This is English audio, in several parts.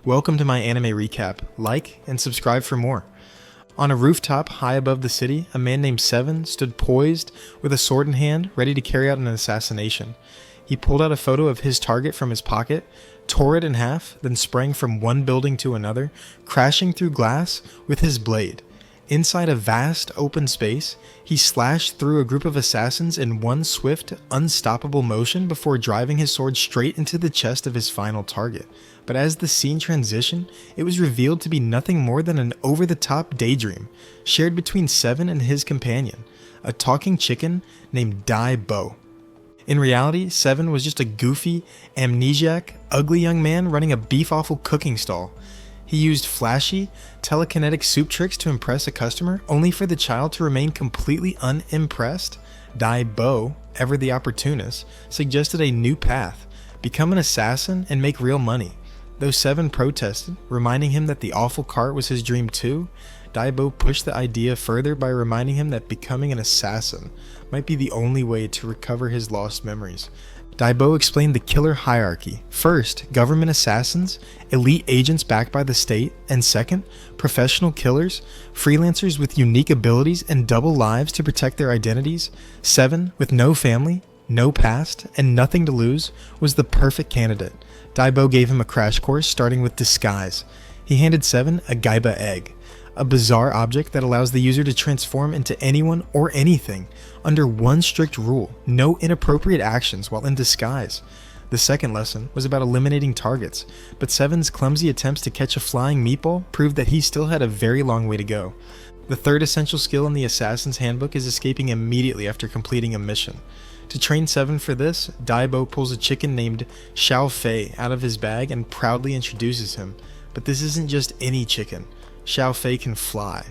Welcome to my anime recap. Like and subscribe for more. On a rooftop high above the city, a man named Seven stood poised with a sword in hand, ready to carry out an assassination. He pulled out a photo of his target from his pocket, tore it in half, then sprang from one building to another, crashing through glass with his blade. Inside a vast, open space, he slashed through a group of assassins in one swift, unstoppable motion before driving his sword straight into the chest of his final target. But as the scene transitioned, it was revealed to be nothing more than an over-the-top daydream, shared between Seven and his companion, a talking chicken named Dai-Bo. In reality, Seven was just a goofy, amnesiac, ugly young man running a beef-offal cooking stall. He used flashy, telekinetic soup tricks to impress a customer, only for the child to remain completely unimpressed. Dai-Bo, ever the opportunist, suggested a new path: become an assassin and make real money. Though Seven protested, reminding him that the awful cart was his dream too, Dai-Bo pushed the idea further by reminding him that becoming an assassin might be the only way to recover his lost memories. Dai-Bo explained the killer hierarchy. First, government assassins, elite agents backed by the state, and second, professional killers, freelancers with unique abilities and double lives to protect their identities. Seven, with no family, no past, and nothing to lose, was the perfect candidate. Dai-Bo gave him a crash course, starting with disguise. He handed Seven a Gaiba egg, a bizarre object that allows the user to transform into anyone or anything, under one strict rule: no inappropriate actions while in disguise. The second lesson was about eliminating targets, but Seven's clumsy attempts to catch a flying meatball proved that he still had a very long way to go. The third essential skill in the Assassin's Handbook is escaping immediately after completing a mission. To train Seven for this, Dai-Bo pulls a chicken named Xiao Fei out of his bag and proudly introduces him. But this isn't just any chicken. Xiao Fei can fly.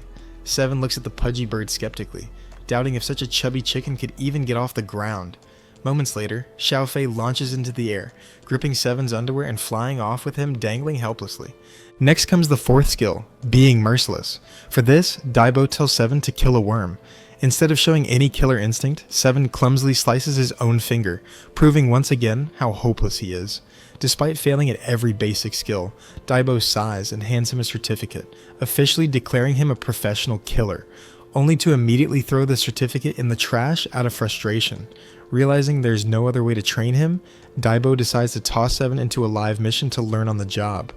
Seven looks at the pudgy bird skeptically, doubting if such a chubby chicken could even get off the ground. Moments later, Xiao Fei launches into the air, gripping Seven's underwear and flying off with him dangling helplessly. Next comes the fourth skill, being merciless. For this, Dai-Bo tells Seven to kill a worm. Instead of showing any killer instinct, Seven clumsily slices his own finger, proving once again how hopeless he is. Despite failing at every basic skill, Dai-Bo sighs and hands him a certificate, officially declaring him a professional killer, only to immediately throw the certificate in the trash out of frustration. Realizing there's no other way to train him, Dai-Bo decides to toss Seven into a live mission to learn on the job.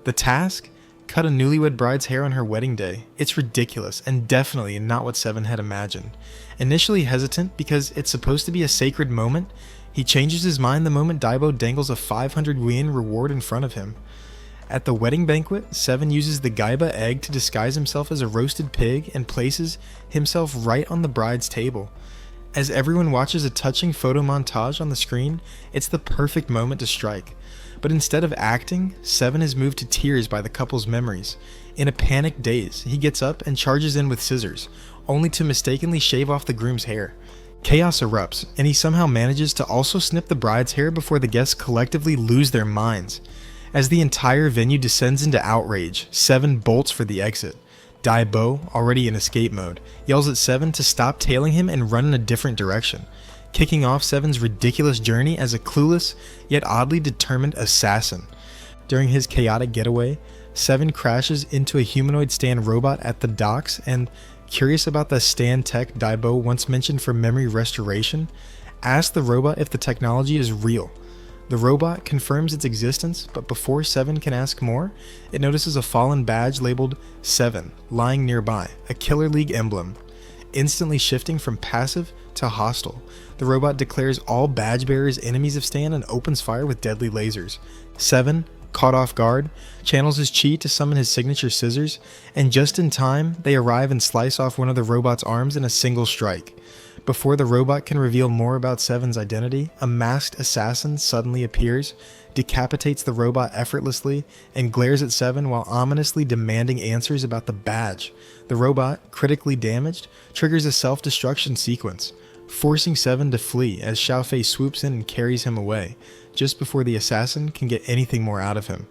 The task? Cut a newlywed bride's hair on her wedding day. It's ridiculous and definitely not what Seven had imagined. Initially hesitant because it's supposed to be a sacred moment, he changes his mind the moment Dai-Bo dangles a 500 won reward in front of him. At the wedding banquet, Seven uses the Gaiba egg to disguise himself as a roasted pig and places himself right on the bride's table. As everyone watches a touching photo montage on the screen, it's the perfect moment to strike. But instead of acting, Seven is moved to tears by the couple's memories. In a panicked daze, he gets up and charges in with scissors, only to mistakenly shave off the groom's hair. Chaos erupts, and he somehow manages to also snip the bride's hair before the guests collectively lose their minds. As the entire venue descends into outrage, Seven bolts for the exit. Dai-Bo, already in escape mode, yells at Seven to stop tailing him and run in a different direction, kicking off Seven's ridiculous journey as a clueless, yet oddly determined assassin. During his chaotic getaway, Seven crashes into a humanoid stand robot at the docks and, curious about the stand tech Dai-Bo once mentioned for memory restoration, asks the robot if the technology is real. The robot confirms its existence, but before Seven can ask more, it notices a fallen badge labeled Seven lying nearby, a Killer League emblem. Instantly shifting from passive to hostile, the robot declares all badge bearers enemies of Stan and opens fire with deadly lasers. Seven, caught off guard, channels his chi to summon his signature scissors, and just in time, they arrive and slice off one of the robot's arms in a single strike. Before the robot can reveal more about Seven's identity, a masked assassin suddenly appears, decapitates the robot effortlessly, and glares at Seven while ominously demanding answers about the badge. The robot, critically damaged, triggers a self-destruction sequence, forcing Seven to flee as Xiao Fei swoops in and carries him away, just before the assassin can get anything more out of him.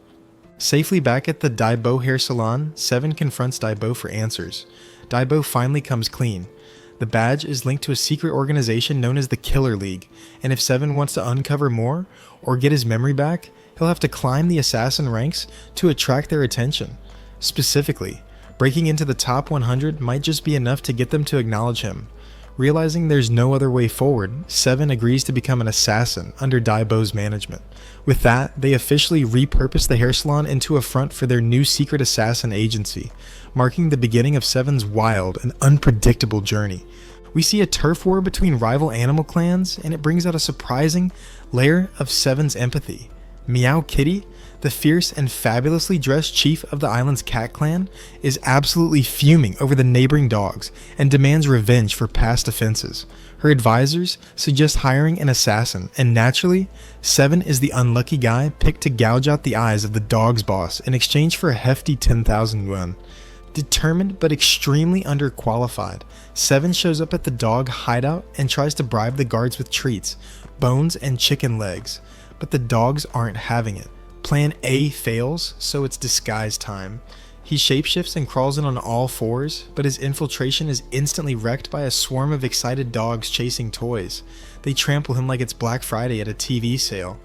Safely back at the Dai-Bo hair salon, Seven confronts Dai-Bo for answers. Dai-Bo finally comes clean. The badge is linked to a secret organization known as the Killer League, and if Seven wants to uncover more, or get his memory back, he'll have to climb the assassin ranks to attract their attention. Specifically, breaking into the top 100 might just be enough to get them to acknowledge him. Realizing there's no other way forward, Seven agrees to become an assassin under Daibo's management. With that, they officially repurpose the hair salon into a front for their new secret assassin agency, marking the beginning of Seven's wild and unpredictable journey. We see a turf war between rival animal clans, and it brings out a surprising layer of Seven's empathy. Meow Kitty, the fierce and fabulously dressed chief of the island's cat clan, is absolutely fuming over the neighboring dogs and demands revenge for past offenses. Her advisors suggest hiring an assassin, and naturally, Seven is the unlucky guy picked to gouge out the eyes of the dog's boss in exchange for a hefty 10,000 yuan. Determined but extremely underqualified, Seven shows up at the dog hideout and tries to bribe the guards with treats, bones, and chicken legs. But the dogs aren't having it. Plan A fails, so it's disguise time. He shapeshifts and crawls in on all fours, but his infiltration is instantly wrecked by a swarm of excited dogs chasing toys. They trample him like it's Black Friday at a TV sale.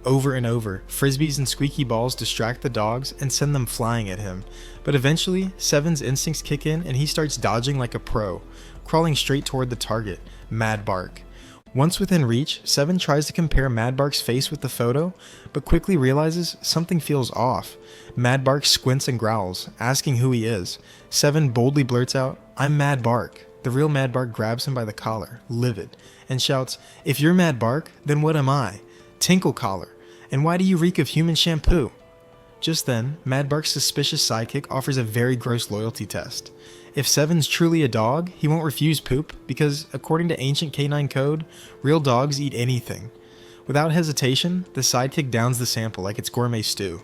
Over and over, frisbees and squeaky balls distract the dogs and send them flying at him. But eventually, Seven's instincts kick in and he starts dodging like a pro, crawling straight toward the target, Mad Bark. Once within reach, Seven tries to compare Mad Bark's face with the photo, but quickly realizes something feels off. Mad Bark squints and growls, asking who he is. Seven boldly blurts out, "I'm Mad Bark." The real Mad Bark grabs him by the collar, livid, and shouts, "If you're Mad Bark, then what am I? Tinkle Collar. And why do you reek of human shampoo?" Just then, Mad Bark's suspicious sidekick offers a very gross loyalty test. If Seven's truly a dog, he won't refuse poop because, according to ancient canine code, real dogs eat anything. Without hesitation, the sidekick downs the sample like it's gourmet stew,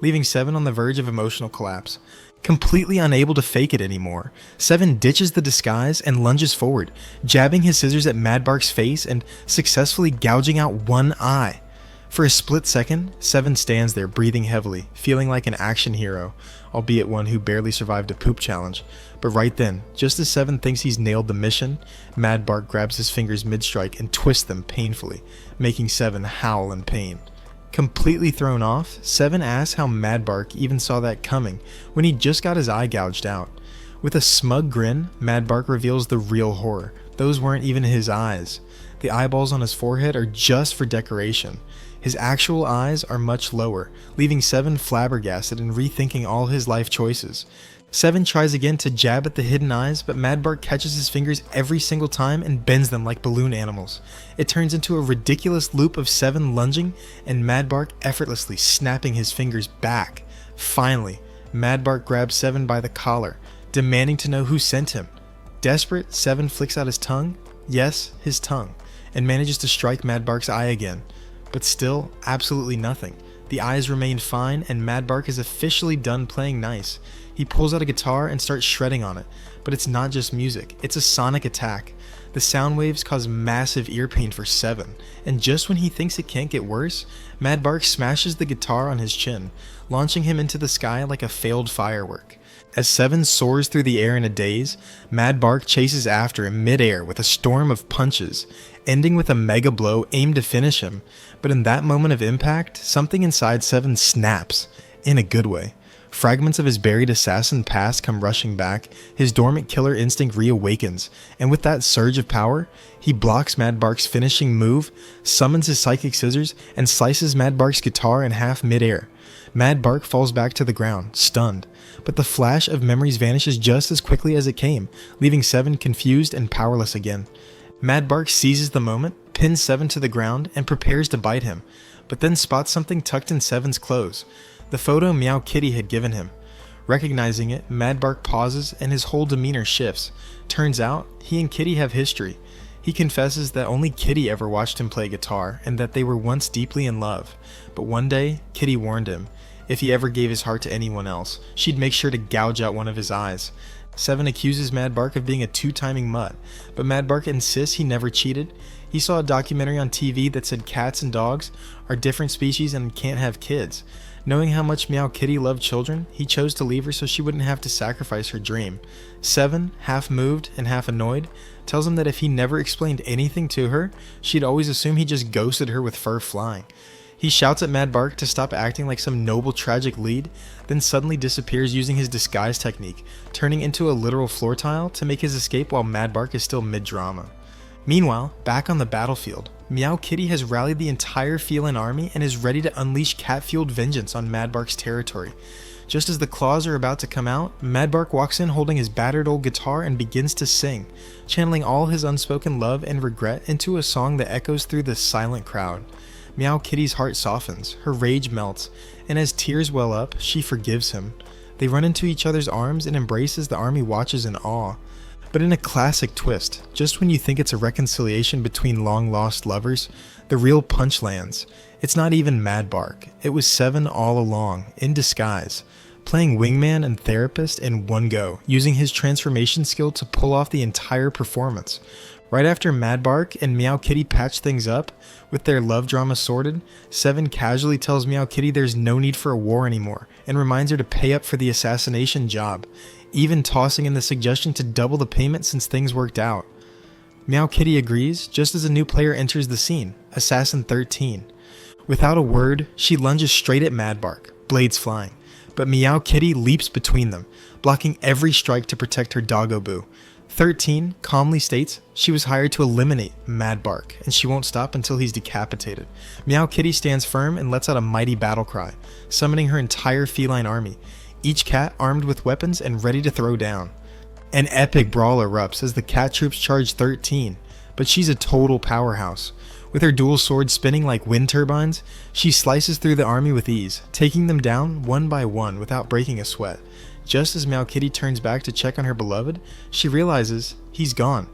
leaving Seven on the verge of emotional collapse. Completely unable to fake it anymore, Seven ditches the disguise and lunges forward, jabbing his scissors at Mad Bark's face and successfully gouging out one eye. For a split second, Seven stands there breathing heavily, feeling like an action hero, albeit one who barely survived a poop challenge. But right then, just as Seven thinks he's nailed the mission, Mad Bark grabs his fingers mid-strike and twists them painfully, making Seven howl in pain. Completely thrown off, Seven asks how Mad Bark even saw that coming when he just got his eye gouged out. With a smug grin, Mad Bark reveals the real horror. Those weren't even his eyes. The eyeballs on his forehead are just for decoration. His actual eyes are much lower, leaving Seven flabbergasted and rethinking all his life choices. Seven tries again to jab at the hidden eyes, but Mad Bark catches his fingers every single time and bends them like balloon animals. It turns into a ridiculous loop of Seven lunging and Mad Bark effortlessly snapping his fingers back. Finally, Mad Bark grabs Seven by the collar, demanding to know who sent him. Desperate, Seven flicks out his tongue, yes, his tongue, and manages to strike Mad Bark's eye again. But still, absolutely nothing. The eyes remain fine, and Mad Bark is officially done playing nice. He pulls out a guitar and starts shredding on it, but it's not just music, it's a sonic attack. The sound waves cause massive ear pain for Seven, and just when he thinks it can't get worse, Mad Bark smashes the guitar on his chin, launching him into the sky like a failed firework. As Seven soars through the air in a daze, Mad Bark chases after him mid-air with a storm of punches, ending with a mega blow aimed to finish him. But in that moment of impact, something inside Seven snaps, in a good way. Fragments of his buried assassin past come rushing back, his dormant killer instinct reawakens, and with that surge of power, he blocks Mad Bark's finishing move, summons his psychic scissors, and slices Mad Bark's guitar in half mid-air. Mad Bark falls back to the ground, stunned, but the flash of memories vanishes just as quickly as it came, leaving Seven confused and powerless again. Mad Bark seizes the moment, pins Seven to the ground, and prepares to bite him, but then spots something tucked in Seven's clothes, the photo Meow Kitty had given him. Recognizing it, Mad Bark pauses and his whole demeanor shifts. Turns out, he and Kitty have history. He confesses that only Kitty ever watched him play guitar, and that they were once deeply in love. But one day, Kitty warned him, if he ever gave his heart to anyone else, she'd make sure to gouge out one of his eyes. Seven accuses Mad Bark of being a two-timing mutt, but Mad Bark insists he never cheated. He saw a documentary on TV that said cats and dogs are different species and can't have kids. Knowing how much Meow Kitty loved children, he chose to leave her so she wouldn't have to sacrifice her dream. Seven, half moved and half annoyed, tells him that if he never explained anything to her, she'd always assume he just ghosted her with fur flying. He shouts at Mad Bark to stop acting like some noble tragic lead, then suddenly disappears using his disguise technique, turning into a literal floor tile to make his escape while Mad Bark is still mid-drama. Meanwhile, back on the battlefield, Meow Kitty has rallied the entire feline army and is ready to unleash cat-fueled vengeance on Mad Bark's territory. Just as the claws are about to come out, Mad Bark walks in holding his battered old guitar and begins to sing, channeling all his unspoken love and regret into a song that echoes through the silent crowd. Meow Kitty's heart softens, her rage melts, and as tears well up, she forgives him. They run into each other's arms and embrace as the army watches in awe. But in a classic twist, just when you think it's a reconciliation between long-lost lovers, the real punch lands. It's not even Mad Bark, it was Seven all along, in disguise, playing wingman and therapist in one go, using his transformation skill to pull off the entire performance. Right after Mad Bark and Meow Kitty patch things up, with their love drama sorted, Seven casually tells Meow Kitty there's no need for a war anymore, and reminds her to pay up for the assassination job, even tossing in the suggestion to double the payment since things worked out. Meow Kitty agrees, just as a new player enters the scene, Assassin 13. Without a word, she lunges straight at Mad Bark, blades flying, but Meow Kitty leaps between them, blocking every strike to protect her doggo boo. 13 calmly states she was hired to eliminate Mad Bark, and she won't stop until he's decapitated. Meow Kitty stands firm and lets out a mighty battle cry, summoning her entire feline army, each cat armed with weapons and ready to throw down. An epic brawl erupts as the cat troops charge 13, but she's a total powerhouse. With her dual swords spinning like wind turbines, she slices through the army with ease, taking them down one by one without breaking a sweat. Just as Meow Kitty turns back to check on her beloved, she realizes he's gone.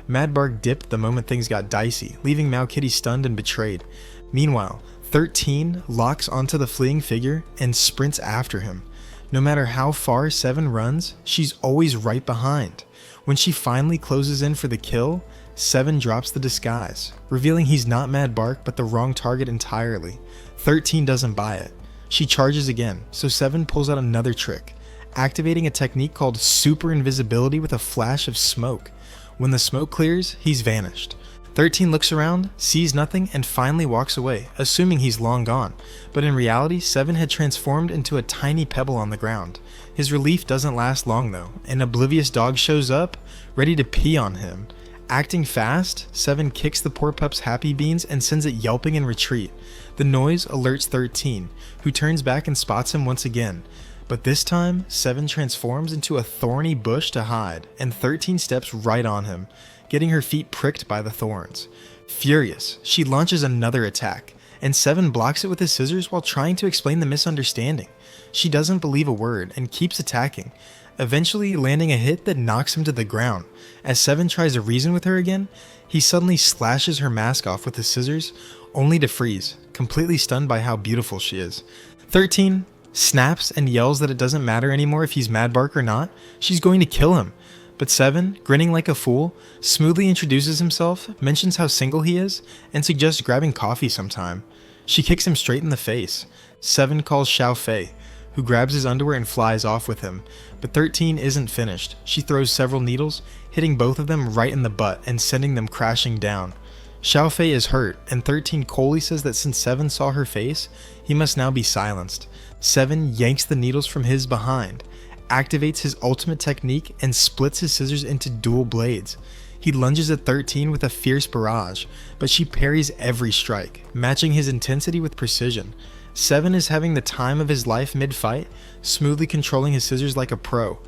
Mad Bark dipped the moment things got dicey, leaving Meow Kitty stunned and betrayed. Meanwhile, 13 locks onto the fleeing figure and sprints after him. No matter how far Seven runs, she's always right behind. When she finally closes in for the kill, Seven drops the disguise, revealing he's not Mad Bark but the wrong target entirely. 13 doesn't buy it. She charges again, so Seven pulls out another trick, activating a technique called super invisibility with a flash of smoke. When the smoke clears, he's vanished. 13 looks around, sees nothing, and finally walks away, assuming he's long gone. But in reality, Seven had transformed into a tiny pebble on the ground. His relief doesn't last long though. An oblivious dog shows up, ready to pee on him. Acting fast, Seven kicks the poor pup's happy beans and sends it yelping in retreat. The noise alerts 13, who turns back and spots him once again. But this time, Seven transforms into a thorny bush to hide, and 13 steps right on him, getting her feet pricked by the thorns. Furious, she launches another attack, and Seven blocks it with his scissors while trying to explain the misunderstanding. She doesn't believe a word and keeps attacking, eventually landing a hit that knocks him to the ground. As Seven tries to reason with her again, he suddenly slashes her mask off with his scissors, only to freeze, completely stunned by how beautiful she is. 13 snaps and yells that it doesn't matter anymore if he's Mad Bark or not, she's going to kill him. But Seven, grinning like a fool, smoothly introduces himself, mentions how single he is, and suggests grabbing coffee sometime. She kicks him straight in the face. Seven calls Xiao Fei, who grabs his underwear and flies off with him. But 13 isn't finished. She throws several needles, hitting both of them right in the butt and sending them crashing down. Xiao Fei is hurt, and 13 coldly says that since Seven saw her face, he must now be silenced. Seven yanks the needles from his behind, activates his ultimate technique, and splits his scissors into dual blades. He lunges at 13 with a fierce barrage, but she parries every strike, matching his intensity with precision. Seven is having the time of his life mid-fight, smoothly controlling his scissors like a pro.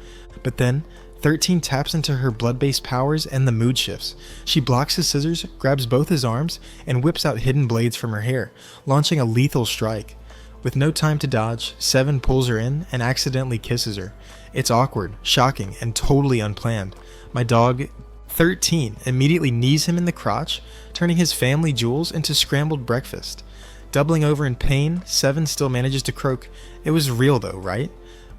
But then, 13 taps into her blood-based powers and the mood shifts. She blocks his scissors, grabs both his arms, and whips out hidden blades from her hair, launching a lethal strike. With no time to dodge, Seven pulls her in and accidentally kisses her. It's awkward, shocking, and totally unplanned. My dog, 13, immediately knees him in the crotch, turning his family jewels into scrambled breakfast. Doubling over in pain, Seven still manages to croak, "It was real though, right?"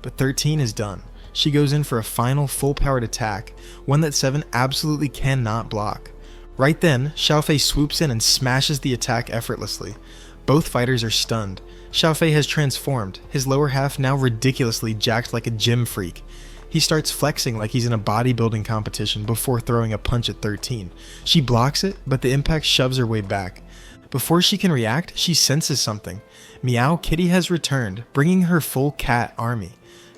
But 13 is done. She goes in for a final full-powered attack, one that Seven absolutely cannot block. Right then, Xiao Fei swoops in and smashes the attack effortlessly. Both fighters are stunned. Xiao Fei has transformed, his lower half now ridiculously jacked like a gym freak. He starts flexing like he's in a bodybuilding competition before throwing a punch at 13. She blocks it, but the impact shoves her way back. Before she can react, she senses something. Meow Kitty has returned, bringing her full cat army.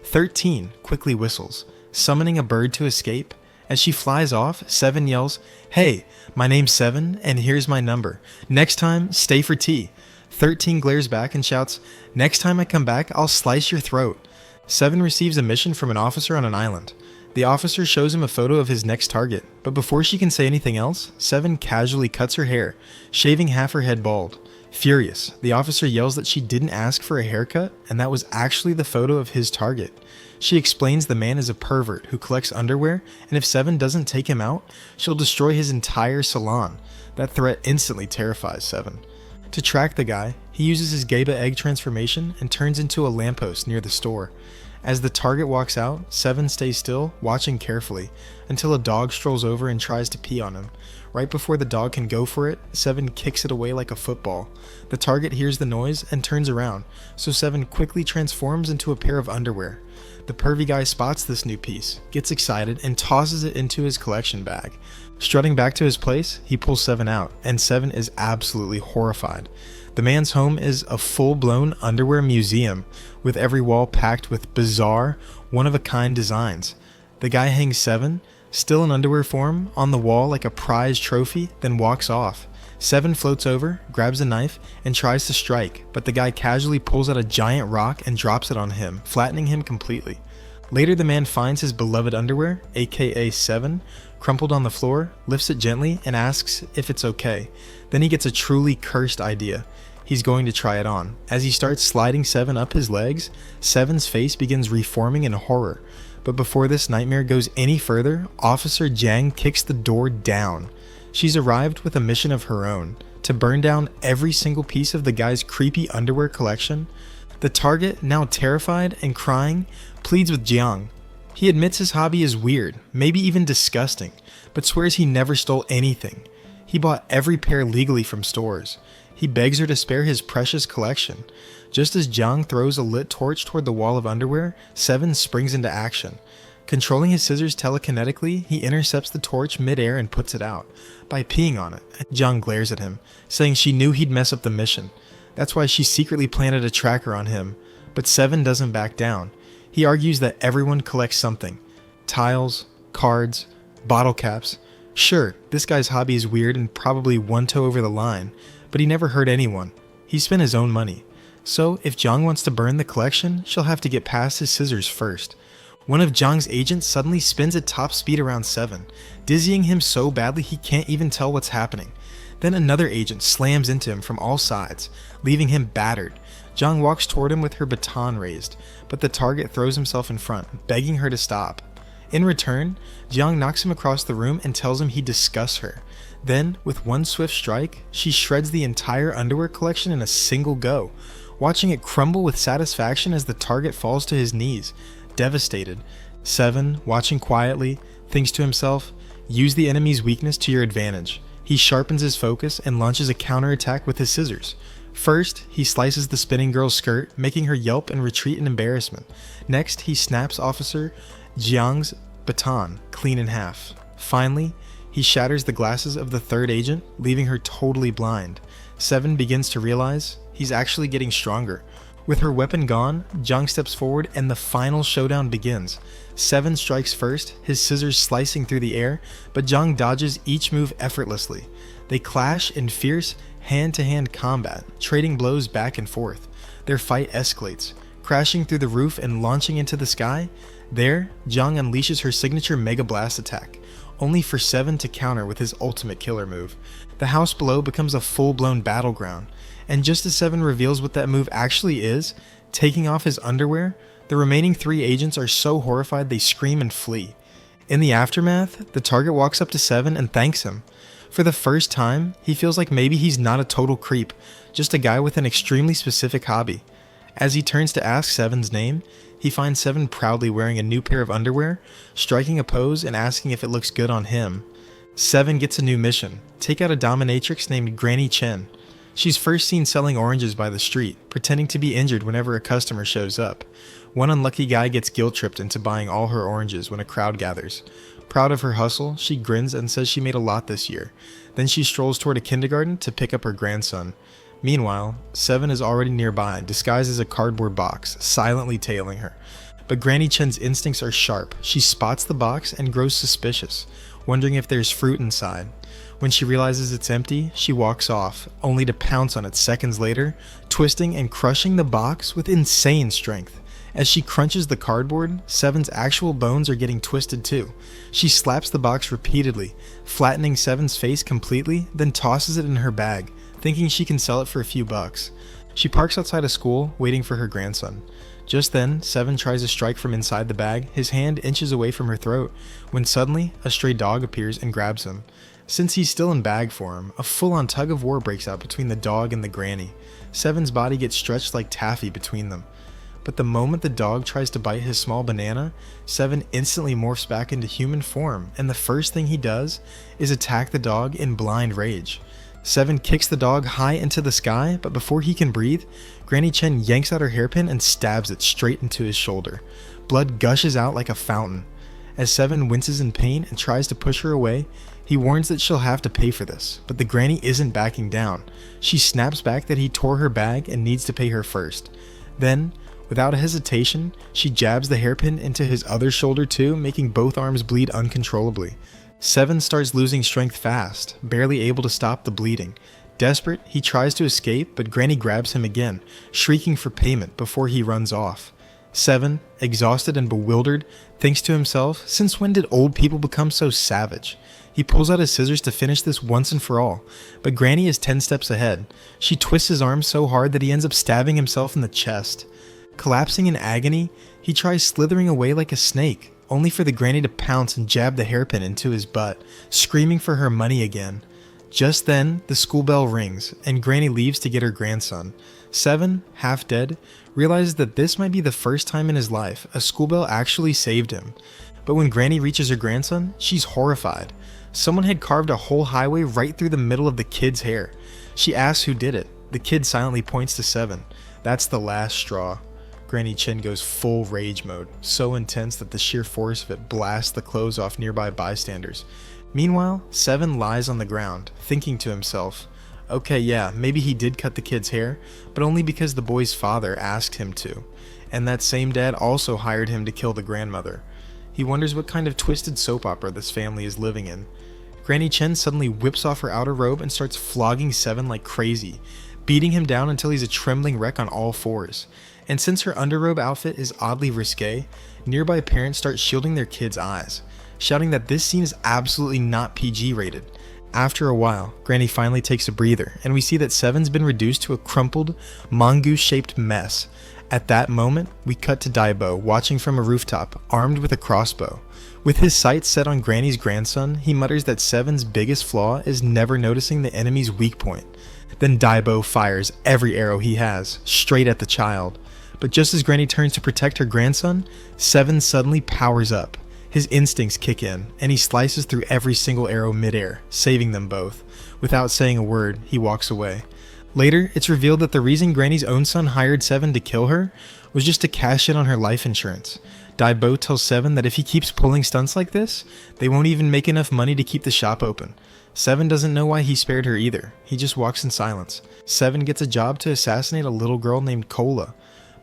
13 quickly whistles, summoning a bird to escape. As she flies off, 7 yells, "Hey, my name's 7 and here's my number. Next time, stay for tea." 13 glares back and shouts, "Next time I come back, I'll slice your throat." 7 receives a mission from an officer on an island. The officer shows him a photo of his next target, but before she can say anything else, 7 casually cuts her hair, shaving half her head bald. Furious, the officer yells that she didn't ask for a haircut, and that was actually the photo of his target. She explains the man is a pervert who collects underwear, and if 7 doesn't take him out, she'll destroy his entire salon. That threat instantly terrifies 7. To track the guy, he uses his Geba egg transformation and turns into a lamppost near the store. As the target walks out, 7 stays still, watching carefully, until a dog strolls over and tries to pee on him. Right before the dog can go for it, 7 kicks it away like a football. The target hears the noise and turns around, so 7 quickly transforms into a pair of underwear. The pervy guy spots this new piece, gets excited, and tosses it into his collection bag. Strutting back to his place, he pulls 7 out, and 7 is absolutely horrified. The man's home is a full-blown underwear museum, with every wall packed with bizarre, one-of-a-kind designs. The guy hangs 7, still in underwear form, on the wall like a prized trophy, then walks off. 7 floats over, grabs a knife, and tries to strike, but the guy casually pulls out a giant rock and drops it on him, flattening him completely. Later, the man finds his beloved underwear, aka 7, crumpled on the floor, lifts it gently, and asks if it's okay. Then he gets a truly cursed idea. He's going to try it on. As he starts sliding 7 up his legs, 7's face begins reforming in horror. But before this nightmare goes any further, Officer Jang kicks the door down. She's arrived with a mission of her own, to burn down every single piece of the guy's creepy underwear collection. The target, now terrified and crying, pleads with Jiang. He admits his hobby is weird, maybe even disgusting, but swears he never stole anything. He bought every pair legally from stores. He begs her to spare his precious collection. Just as Jiang throws a lit torch toward the wall of underwear, 7 springs into action. Controlling his scissors telekinetically, he intercepts the torch mid-air and puts it out, by peeing on it. Jiang glares at him, saying she knew he'd mess up the mission. That's why she secretly planted a tracker on him, but 7 doesn't back down. He argues that everyone collects something. Tiles, cards, bottle caps. Sure, this guy's hobby is weird and probably one toe over the line, but he never hurt anyone. He spent his own money. So, if Jiang wants to burn the collection, she'll have to get past his scissors first. One of Jiang's agents suddenly spins at top speed around 7, dizzying him so badly he can't even tell what's happening. Then another agent slams into him from all sides, leaving him battered. Jiang walks toward him with her baton raised, but the target throws himself in front, begging her to stop. In return, Jiang knocks him across the room and tells him he disgusts her. Then, with one swift strike, she shreds the entire underwear collection in a single go, watching it crumble with satisfaction as the target falls to his knees, devastated. 7, watching quietly, thinks to himself, use the enemy's weakness to your advantage. He sharpens his focus and launches a counterattack with his scissors. First, he slices the spinning girl's skirt, making her yelp and retreat in embarrassment. Next, he snaps Officer Jiang's baton clean in half. Finally, he shatters the glasses of the third agent, leaving her totally blind. 7 begins to realize he's actually getting stronger. With her weapon gone, Jiang steps forward and the final showdown begins. 7 strikes first, his scissors slicing through the air, but Jiang dodges each move effortlessly. They clash in fierce, hand-to-hand combat, trading blows back and forth. Their fight escalates, crashing through the roof and launching into the sky. There, Jiang unleashes her signature Mega Blast attack, only for 7 to counter with his ultimate killer move. The house below becomes a full-blown battleground, and just as 7 reveals what that move actually is, taking off his underwear, the remaining 3 agents are so horrified they scream and flee. In the aftermath, the target walks up to 7 and thanks him. For the first time, he feels like maybe he's not a total creep, just a guy with an extremely specific hobby. As he turns to ask 7's name, he finds 7 proudly wearing a new pair of underwear, striking a pose and asking if it looks good on him. 7 gets a new mission, take out a dominatrix named Granny Chen. She's first seen selling oranges by the street, pretending to be injured whenever a customer shows up. One unlucky guy gets guilt-tripped into buying all her oranges when a crowd gathers. Proud of her hustle, she grins and says she made a lot this year. Then she strolls toward a kindergarten to pick up her grandson. Meanwhile, Seven is already nearby, disguised as a cardboard box, silently tailing her. But Granny Chen's instincts are sharp. She spots the box and grows suspicious, wondering if there's fruit inside. When she realizes it's empty, she walks off, only to pounce on it seconds later, twisting and crushing the box with insane strength. As she crunches the cardboard, Seven's actual bones are getting twisted too. She slaps the box repeatedly, flattening Seven's face completely, then tosses it in her bag, thinking she can sell it for a few bucks. She parks outside a school, waiting for her grandson. Just then, Seven tries to strike from inside the bag, his hand inches away from her throat, when suddenly, a stray dog appears and grabs him. Since he's still in bag form, a full-on tug-of-war breaks out between the dog and the granny. Seven's body gets stretched like taffy between them. But the moment the dog tries to bite his small banana, Seven instantly morphs back into human form, and the first thing he does is attack the dog in blind rage. Seven kicks the dog high into the sky, but before he can breathe, Granny Chen yanks out her hairpin and stabs it straight into his shoulder. Blood gushes out like a fountain. As Seven winces in pain and tries to push her away, he warns that she'll have to pay for this, but the granny isn't backing down. She snaps back that he tore her bag and needs to pay her first. Then, without a hesitation, she jabs the hairpin into his other shoulder too, making both arms bleed uncontrollably. Seven starts losing strength fast, barely able to stop the bleeding. Desperate, he tries to escape, but Granny grabs him again, shrieking for payment before he runs off. Seven, exhausted and bewildered, thinks to himself, since when did old people become so savage? He pulls out his scissors to finish this once and for all, but Granny is 10 steps ahead. She twists his arm so hard that he ends up stabbing himself in the chest. Collapsing in agony, he tries slithering away like a snake, only for the granny to pounce and jab the hairpin into his butt, screaming for her money again. Just then, the school bell rings, and Granny leaves to get her grandson. Seven, half dead, realizes that this might be the first time in his life a school bell actually saved him. But when Granny reaches her grandson, she's horrified. Someone had carved a whole highway right through the middle of the kid's hair. She asks who did it. The kid silently points to Seven. That's the last straw. Granny Chen goes full rage mode, so intense that the sheer force of it blasts the clothes off nearby bystanders. Meanwhile, Seven lies on the ground, thinking to himself, okay, yeah, maybe he did cut the kid's hair, but only because the boy's father asked him to, and that same dad also hired him to kill the grandmother. He wonders what kind of twisted soap opera this family is living in. Granny Chen suddenly whips off her outer robe and starts flogging Seven like crazy, beating him down until he's a trembling wreck on all fours. And since her underrobe outfit is oddly risque, nearby parents start shielding their kids' eyes, shouting that this scene is absolutely not PG rated. After a while, Granny finally takes a breather, and we see that Seven's been reduced to a crumpled, mongoose-shaped mess. At that moment, we cut to Daibo watching from a rooftop, armed with a crossbow. With his sights set on Granny's grandson, he mutters that Seven's biggest flaw is never noticing the enemy's weak point. Then Daibo fires every arrow he has, straight at the child. But just as Granny turns to protect her grandson, Seven suddenly powers up. His instincts kick in, and he slices through every single arrow midair, saving them both. Without saying a word, he walks away. Later, it's revealed that the reason Granny's own son hired Seven to kill her was just to cash in on her life insurance. Daibo tells Seven that if he keeps pulling stunts like this, they won't even make enough money to keep the shop open. Seven doesn't know why he spared her either. He just walks in silence. Seven gets a job to assassinate a little girl named Cola.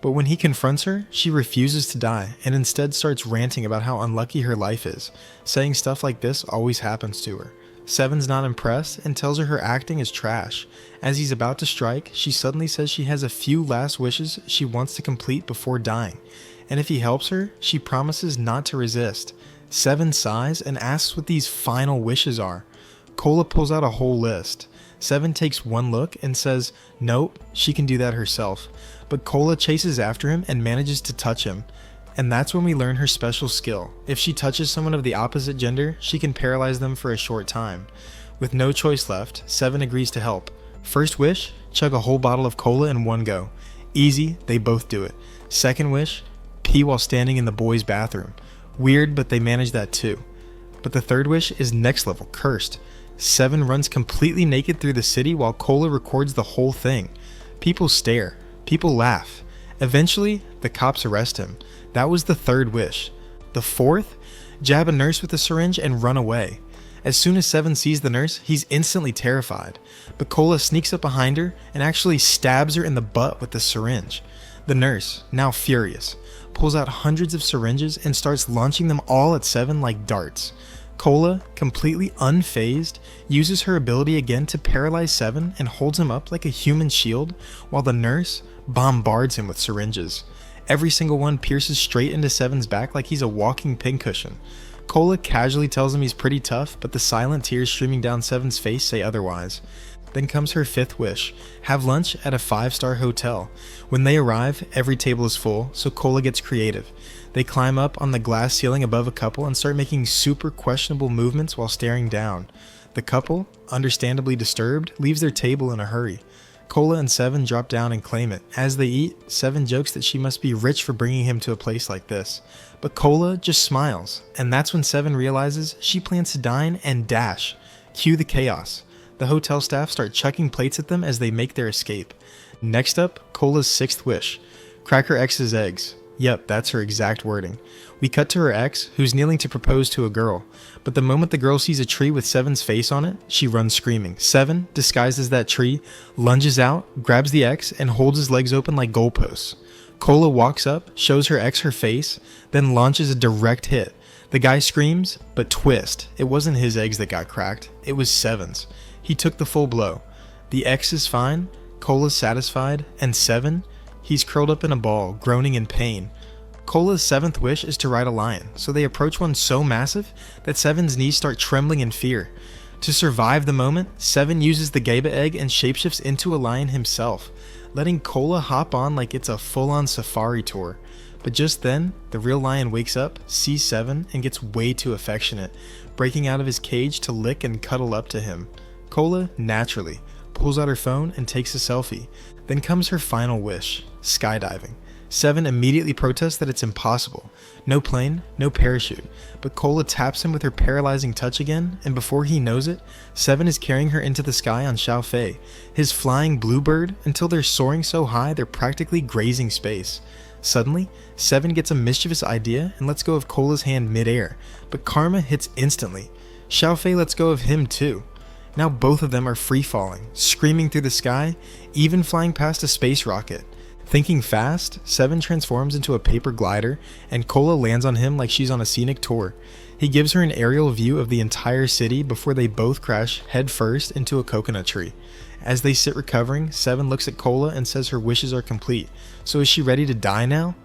But when he confronts her, she refuses to die and instead starts ranting about how unlucky her life is, saying stuff like this always happens to her. Seven's not impressed and tells her acting is trash. As he's about to strike, she suddenly says she has a few last wishes she wants to complete before dying, and if he helps her, she promises not to resist. Seven sighs and asks what these final wishes are. Cola pulls out a whole list. Seven takes one look and says, nope, she can do that herself. But Cola chases after him and manages to touch him. And that's when we learn her special skill. If she touches someone of the opposite gender, she can paralyze them for a short time. With no choice left, Seven agrees to help. First wish, chug a whole bottle of cola in one go. Easy, they both do it. Second wish, pee while standing in the boys' bathroom. Weird, but they manage that too. But the third wish is next level, cursed. Seven runs completely naked through the city while Cola records the whole thing. People stare. People laugh. Eventually, the cops arrest him. That was the third wish. The fourth? Jab a nurse with a syringe and run away. As soon as Seven sees the nurse, he's instantly terrified. But Cola sneaks up behind her and actually stabs her in the butt with the syringe. The nurse, now furious, pulls out hundreds of syringes and starts launching them all at Seven like darts. Cola, completely unfazed, uses her ability again to paralyze Seven and holds him up like a human shield, while the nurse bombards him with syringes. Every single one pierces straight into Seven's back like he's a walking pincushion. Cola casually tells him he's pretty tough, but the silent tears streaming down Seven's face say otherwise. Then comes her fifth wish, have lunch at a 5-star hotel. When they arrive, every table is full, so Cola gets creative. They climb up on the glass ceiling above a couple and start making super questionable movements while staring down. The couple, understandably disturbed, leaves their table in a hurry. Cola and Seven drop down and claim it. As they eat, Seven jokes that she must be rich for bringing him to a place like this. But Cola just smiles, and that's when Seven realizes she plans to dine and dash. Cue the chaos. The hotel staff start chucking plates at them as they make their escape. Next up, Cola's sixth wish. Crack her ex's eggs. Yep, that's her exact wording. We cut to her ex, who's kneeling to propose to a girl. But the moment the girl sees a tree with Seven's face on it, she runs screaming. Seven, disguised as that tree, lunges out, grabs the ex, and holds his legs open like goalposts. Cola walks up, shows her ex her face, then launches a direct hit. The guy screams, but twist. It wasn't his eggs that got cracked, it was Seven's. He took the full blow. The ex is fine, Cola's satisfied, and Seven, he's curled up in a ball, groaning in pain. Cola's seventh wish is to ride a lion, so they approach one so massive that Seven's knees start trembling in fear. To survive the moment, Seven uses the Geba egg and shapeshifts into a lion himself, letting Cola hop on like it's a full-on safari tour. But just then, the real lion wakes up, sees Seven, and gets way too affectionate, breaking out of his cage to lick and cuddle up to him. Cola, naturally, pulls out her phone and takes a selfie. Then comes her final wish, skydiving. Seven immediately protests that it's impossible. No plane, no parachute. But Cola taps him with her paralyzing touch again, and before he knows it, Seven is carrying her into the sky on Xiao Fei, his flying bluebird, until they're soaring so high they're practically grazing space. Suddenly, Seven gets a mischievous idea and lets go of Cola's hand mid-air, but karma hits instantly. Xiao Fei lets go of him too. Now both of them are free-falling, screaming through the sky, even flying past a space rocket. Thinking fast, Seven transforms into a paper glider, and Cola lands on him like she's on a scenic tour. He gives her an aerial view of the entire city before they both crash headfirst into a coconut tree. As they sit recovering, Seven looks at Cola and says her wishes are complete. So is she ready to die now?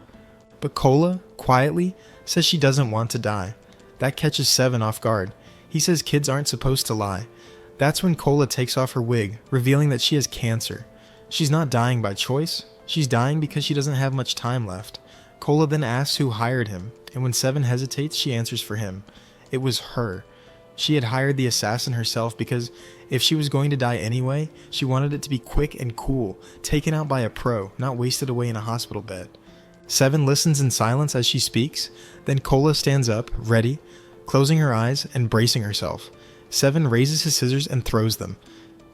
But Cola, quietly, says she doesn't want to die. That catches Seven off guard. He says kids aren't supposed to lie. That's when Cola takes off her wig, revealing that she has cancer. She's not dying by choice. She's dying because she doesn't have much time left. Cola then asks who hired him, and when Seven hesitates, she answers for him. It was her. She had hired the assassin herself because if she was going to die anyway, she wanted it to be quick and cool, taken out by a pro, not wasted away in a hospital bed. Seven listens in silence as she speaks, then Cola stands up, ready, closing her eyes and bracing herself. Seven raises his scissors and throws them.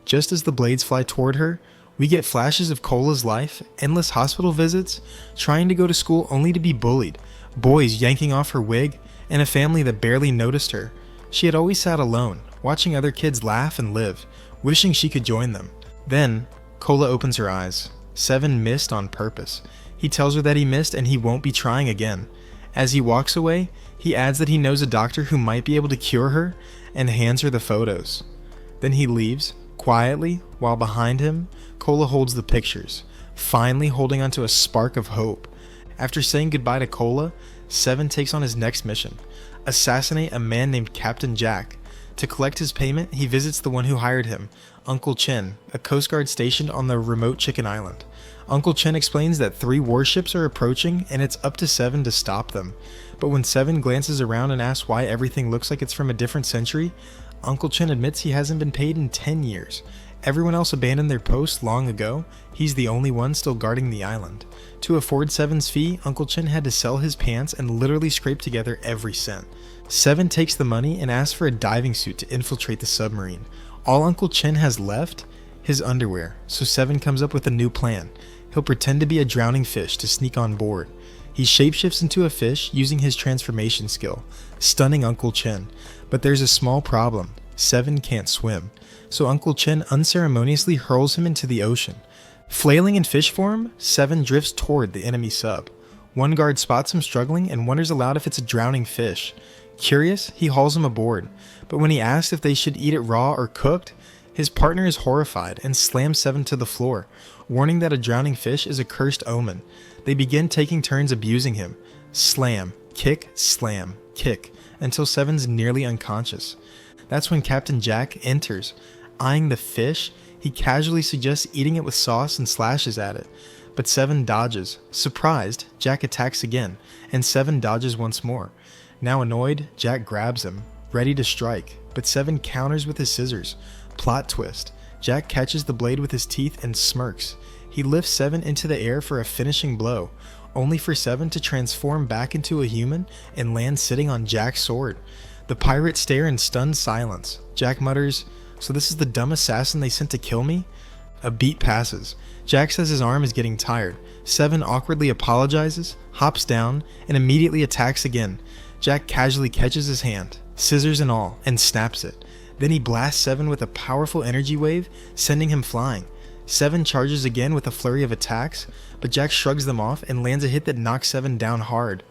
Just as the blades fly toward her, we get flashes of Cola's life, endless hospital visits, trying to go to school only to be bullied, boys yanking off her wig, and a family that barely noticed her. She had always sat alone, watching other kids laugh and live, wishing she could join them. Then, Cola opens her eyes. Seven missed on purpose. He tells her that he missed and he won't be trying again. As he walks away, he adds that he knows a doctor who might be able to cure her, and hands her the photos. Then he leaves, quietly, while behind him, Cola holds the pictures, finally holding onto a spark of hope. After saying goodbye to Cola, Seven takes on his next mission, assassinate a man named Captain Jack. To collect his payment, he visits the one who hired him, Uncle Chen, a Coast Guard stationed on the remote Chicken Island. Uncle Chen explains that 3 warships are approaching and it's up to Seven to stop them. But when Seven glances around and asks why everything looks like it's from a different century, Uncle Chen admits he hasn't been paid in 10 years, Everyone else abandoned their posts long ago. He's the only one still guarding the island. To afford Seven's fee, Uncle Chin had to sell his pants and literally scrape together every cent. Seven takes the money and asks for a diving suit to infiltrate the submarine. All Uncle Chin has left? His underwear. So Seven comes up with a new plan. He'll pretend to be a drowning fish to sneak on board. He shapeshifts into a fish using his transformation skill, stunning Uncle Chin. But there's a small problem. Seven can't swim. So Uncle Chin unceremoniously hurls him into the ocean. Flailing in fish form, Seven drifts toward the enemy sub. One guard spots him struggling and wonders aloud if it's a drowning fish. Curious, he hauls him aboard, but when he asks if they should eat it raw or cooked, his partner is horrified and slams Seven to the floor, warning that a drowning fish is a cursed omen. They begin taking turns abusing him. Slam, kick, slam, kick, until Seven's nearly unconscious. That's when Captain Jack enters. Eyeing the fish, he casually suggests eating it with sauce and slashes at it. But Seven dodges. Surprised, Jack attacks again, and Seven dodges once more. Now annoyed, Jack grabs him, ready to strike, but Seven counters with his scissors. Plot twist. Jack catches the blade with his teeth and smirks. He lifts Seven into the air for a finishing blow, only for Seven to transform back into a human and land sitting on Jack's sword. The pirates stare in stunned silence. Jack mutters, "So this is the dumb assassin they sent to kill me?" A beat passes. Jack says his arm is getting tired. Seven awkwardly apologizes, hops down, and immediately attacks again. Jack casually catches his hand, scissors and all, and snaps it. Then he blasts Seven with a powerful energy wave, sending him flying. Seven charges again with a flurry of attacks, but Jack shrugs them off and lands a hit that knocks Seven down hard.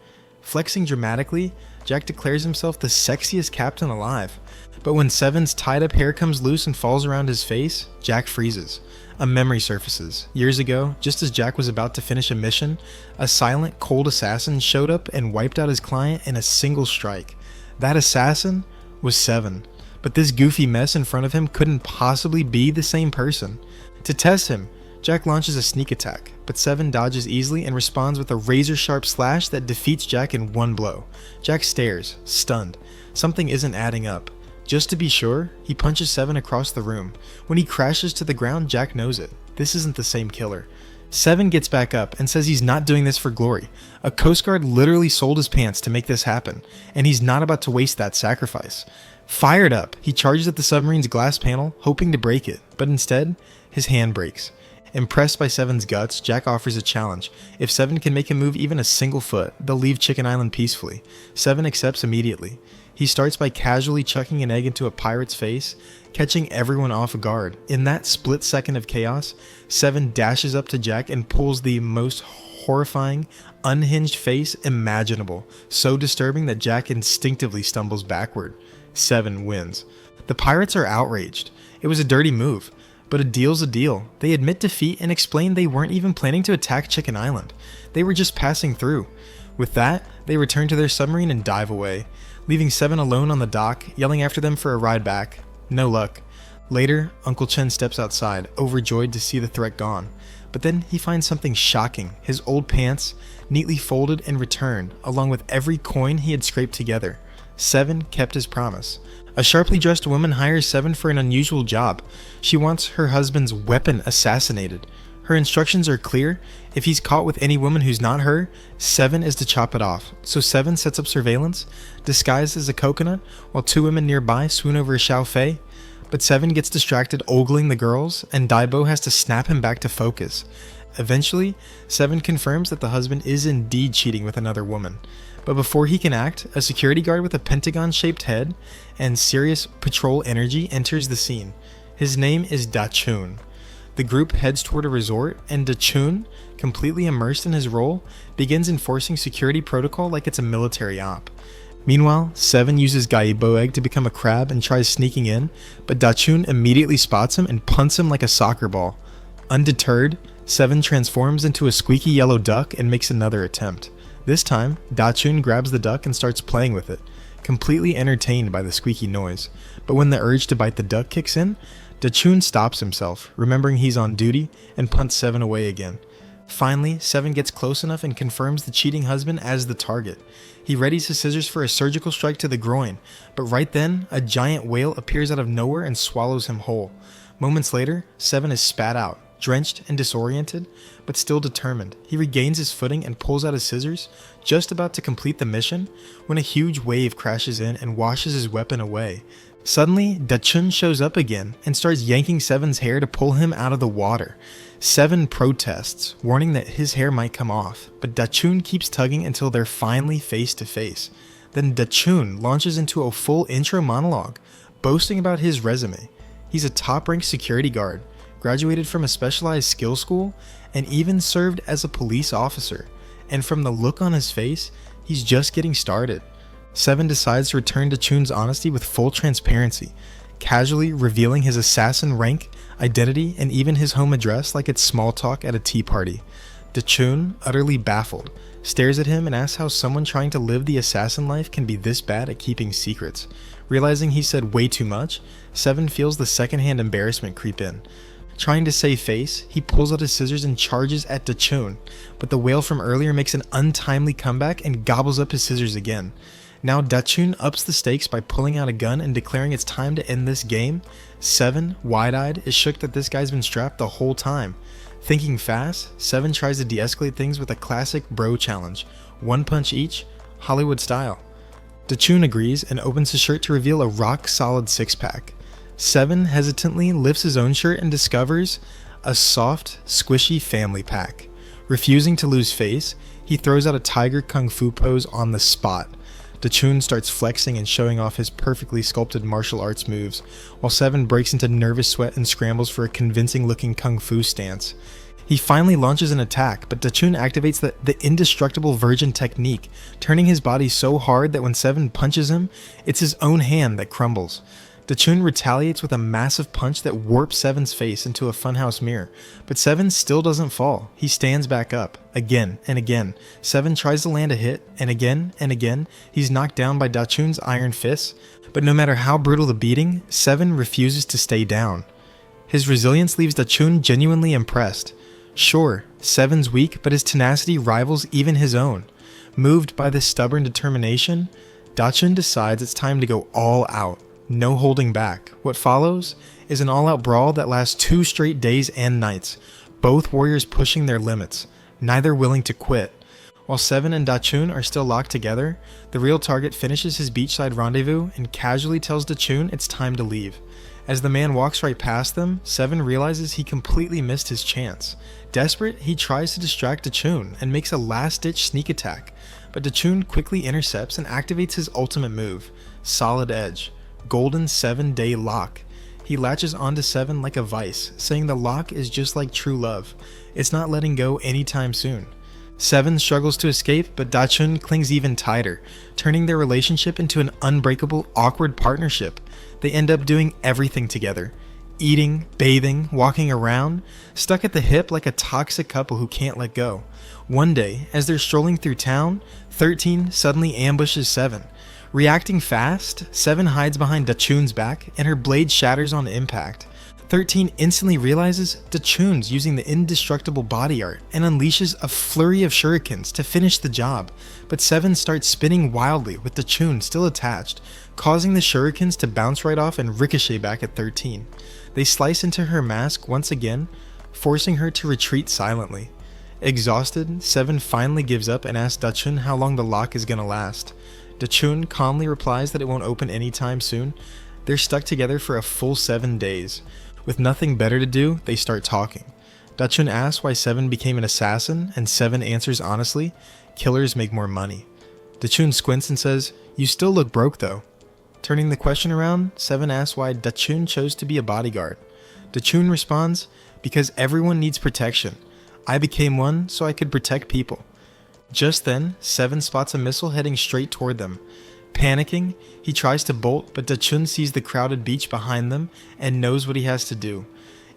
Flexing dramatically, Jack declares himself the sexiest captain alive. But when Seven's tied-up hair comes loose and falls around his face, Jack freezes. A memory surfaces. Years ago, just as Jack was about to finish a mission, a silent, cold assassin showed up and wiped out his client in a single strike. That assassin was Seven. But this goofy mess in front of him couldn't possibly be the same person. To test him, Jack launches a sneak attack, but Seven dodges easily and responds with a razor-sharp slash that defeats Jack in one blow. Jack stares, stunned. Something isn't adding up. Just to be sure, he punches Seven across the room. When he crashes to the ground, Jack knows it. This isn't the same killer. Seven gets back up and says he's not doing this for glory. A Coast Guard literally sold his pants to make this happen, and he's not about to waste that sacrifice. Fired up, he charges at the submarine's glass panel, hoping to break it, but instead, his hand breaks. Impressed by Seven's guts, Jack offers a challenge. If Seven can make him move even a single foot, they'll leave Chicken Island peacefully. Seven accepts immediately. He starts by casually chucking an egg into a pirate's face, catching everyone off guard. In that split second of chaos, Seven dashes up to Jack and pulls the most horrifying, unhinged face imaginable, so disturbing that Jack instinctively stumbles backward. Seven wins. The pirates are outraged. It was a dirty move, but a deal's a deal. They admit defeat and explain they weren't even planning to attack Chicken Island. They were just passing through. With that, they return to their submarine and dive away, leaving Seven alone on the dock, yelling after them for a ride back. No luck. Later, Uncle Chen steps outside, overjoyed to see the threat gone. But then he finds something shocking. His old pants, neatly folded and returned, along with every coin he had scraped together. Seven kept his promise. A sharply dressed woman hires Seven for an unusual job. She wants her husband's weapon assassinated. Her instructions are clear. If he's caught with any woman who's not her, Seven is to chop it off. So Seven sets up surveillance, disguised as a coconut, while two women nearby swoon over a Xiao Fei. But Seven gets distracted ogling the girls, and Daibo has to snap him back to focus. Eventually, Seven confirms that the husband is indeed cheating with another woman. But before he can act, a security guard with a pentagon-shaped head and serious patrol energy enters the scene. His name is Dachun. The group heads toward a resort, and Dachun, completely immersed in his role, begins enforcing security protocol like it's a military op. Meanwhile, Seven uses Gaibo Egg to become a crab and tries sneaking in, but Dachun immediately spots him and punts him like a soccer ball. Undeterred, Seven transforms into a squeaky yellow duck and makes another attempt. This time, Dachun grabs the duck and starts playing with it, completely entertained by the squeaky noise. But when the urge to bite the duck kicks in, Dachun stops himself, remembering he's on duty, and punts Seven away again. Finally, Seven gets close enough and confirms the cheating husband as the target. He readies his scissors for a surgical strike to the groin, but right then, a giant whale appears out of nowhere and swallows him whole. Moments later, 7 is spat out, drenched and disoriented, but still determined. He regains his footing and pulls out his scissors, just about to complete the mission, when a huge wave crashes in and washes his weapon away. Suddenly, Dachun shows up again and starts yanking 7's hair to pull him out of the water. 7 protests, warning that his hair might come off, but Dachun keeps tugging until they're finally face to face. Then Dachun launches into a full intro monologue, boasting about his resume. He's a top-ranked security guard, graduated from a specialized skill school, and even served as a police officer. And from the look on his face, he's just getting started. 7 decides to return Dachun's honesty with full transparency, casually revealing his assassin rank, identity, and even his home address like it's small talk at a tea party. Dachun, utterly baffled, stares at him and asks how someone trying to live the assassin life can be this bad at keeping secrets. Realizing he said way too much, 7 feels the secondhand embarrassment creep in. Trying to save face, he pulls out his scissors and charges at Dachun, but the whale from earlier makes an untimely comeback and gobbles up his scissors again. Now Dachun ups the stakes by pulling out a gun and declaring it's time to end this game. 7, wide-eyed, is shook that this guy's been strapped the whole time. Thinking fast, 7 tries to de-escalate things with a classic bro challenge, 1 punch each, Hollywood style. Dachun agrees and opens his shirt to reveal a rock-solid 6-pack. 7 hesitantly lifts his own shirt and discovers a soft, squishy family pack. Refusing to lose face, he throws out a tiger kung fu pose on the spot. Dachun starts flexing and showing off his perfectly sculpted martial arts moves, while 7 breaks into nervous sweat and scrambles for a convincing-looking kung fu stance. He finally launches an attack, but Dachun activates the indestructible virgin technique, turning his body so hard that when 7 punches him, it's his own hand that crumbles. Dachun retaliates with a massive punch that warps 7's face into a funhouse mirror, but 7 still doesn't fall. He stands back up, again and again. 7 tries to land a hit, and again, he's knocked down by Dachun's iron fists, but no matter how brutal the beating, 7 refuses to stay down. His resilience leaves Dachun genuinely impressed. Sure, 7's weak, but his tenacity rivals even his own. Moved by this stubborn determination, Dachun decides it's time to go all out. No holding back. What follows is an all-out brawl that lasts 2 straight days and nights, both warriors pushing their limits, neither willing to quit. While 7 and Dachun are still locked together, the real target finishes his beachside rendezvous and casually tells Dachun it's time to leave. As the man walks right past them, 7 realizes he completely missed his chance. Desperate, he tries to distract Dachun and makes a last-ditch sneak attack, but Dachun quickly intercepts and activates his ultimate move, Solid Edge. Golden 7-day lock. He latches onto 7 like a vice, saying the lock is just like true love. It's not letting go anytime soon. 7 struggles to escape, but Dachun clings even tighter, turning their relationship into an unbreakable, awkward partnership. They end up doing everything together. Eating, bathing, walking around, stuck at the hip like a toxic couple who can't let go. One day, as they're strolling through town, 13 suddenly ambushes 7. Reacting fast, 7 hides behind Dachun's back, and her blade shatters on impact. 13 instantly realizes Dachun's using the indestructible body art and unleashes a flurry of shurikens to finish the job, but 7 starts spinning wildly with Dachun still attached, causing the shurikens to bounce right off and ricochet back at 13. They slice into her mask once again, forcing her to retreat silently. Exhausted, 7 finally gives up and asks Dachun how long the lock is gonna last. Dachun calmly replies that it won't open anytime soon. They're stuck together for a full 7 days. With nothing better to do, they start talking. Dachun asks why 7 became an assassin, and 7 answers honestly, killers make more money. Dachun squints and says, "You still look broke though." Turning the question around, 7 asks why Dachun chose to be a bodyguard. Dachun responds, "Because everyone needs protection. I became one so I could protect people." Just then, 7 spots a missile heading straight toward them. Panicking, he tries to bolt, but Dachun sees the crowded beach behind them and knows what he has to do.